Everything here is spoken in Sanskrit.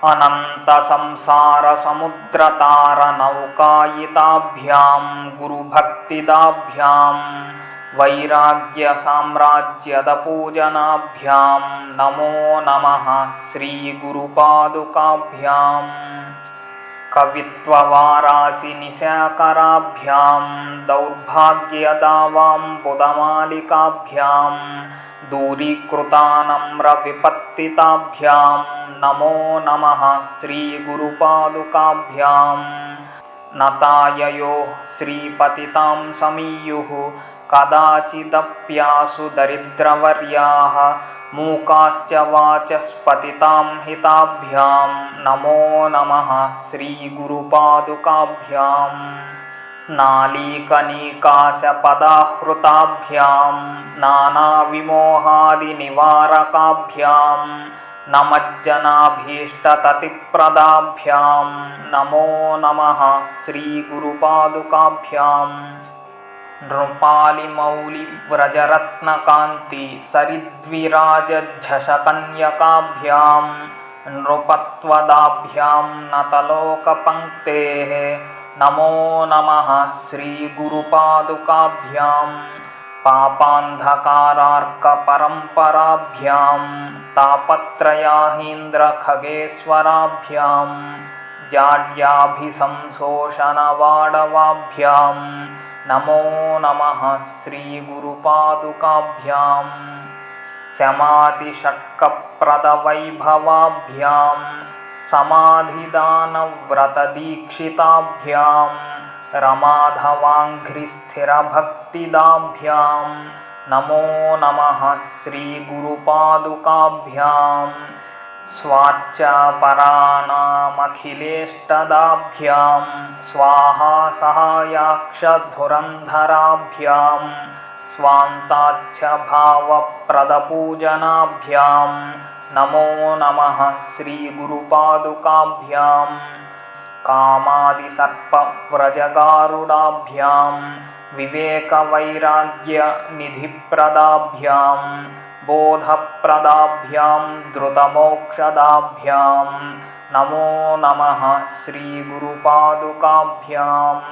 अनन्तसंसारसमुद्रतारनौकायिताभ्यां गुरुभक्तिदाभ्यां वैराग्यसाम्राज्यदपूजनाभ्यां नमो नमः श्रीगुरुपादुकाभ्याम्। कवित्ववारासिनिशाकराभ्यां दौर्भाग्यदावाम्बुदमालिकाभ्यां दूरीकृतानम्रविपत्तिताभ्यां नमो नमः श्रीगुरुपादुकाभ्याम्। नताययो श्रीपतितां समीयुः कदाचिदप्यासु दरिद्रवर्याः मूकाश्च वाचस्पतितां हिताभ्यां नमो नमः श्रीगुरुपादुकाभ्याम्। नालीकनीकाशपदाहृताभ्यां नानाविमोहादिनिवारकाभ्यां नमज्जनाभीष्टततिप्रदाभ्यां नमो नमः श्रीगुरुपादुकाभ्याम्। नृपालिमौलिव्रजरत्नकान्ति सरिद्विराजझषकन्यकाभ्यां नृपत्वदाभ्यां नतलोकपङ्क्तेः नमो नमः श्रीगुरुपादुकाभ्याम्। पापान्धकारार्कपरम्पराभ्यां तापत्रयाहीन्द्रखगेश्वराभ्यां जाड्याभिसंशोषणवाडवाभ्यां नमो नमः श्रीगुरुपादुकाभ्याम्। शमादिषट्कप्रदवैभवाभ्यां समाधिदानव्रतदीक्षिताभ्यां रमाधवाङ्घ्रिस्थिरभक्तिदाभ्यां नमो नमः श्रीगुरुपादुकाभ्याम्। स्वाच्चापराणामखिलेष्टदाभ्यां स्वाहा सहायाक्षधुरन्धराभ्यां स्वान्ताच्छभावप्रदपूजनाभ्यां नमो नमः श्रीगुरुपादुकाभ्याम्। कामादिसर्पव्रजगारुडाभ्यां विवेकवैराग्यनिधिप्रदाभ्यां बोधप्रदाभ्यां धृतमोक्षदाभ्यां नमो नमः श्रीगुरुपादुकाभ्याम्।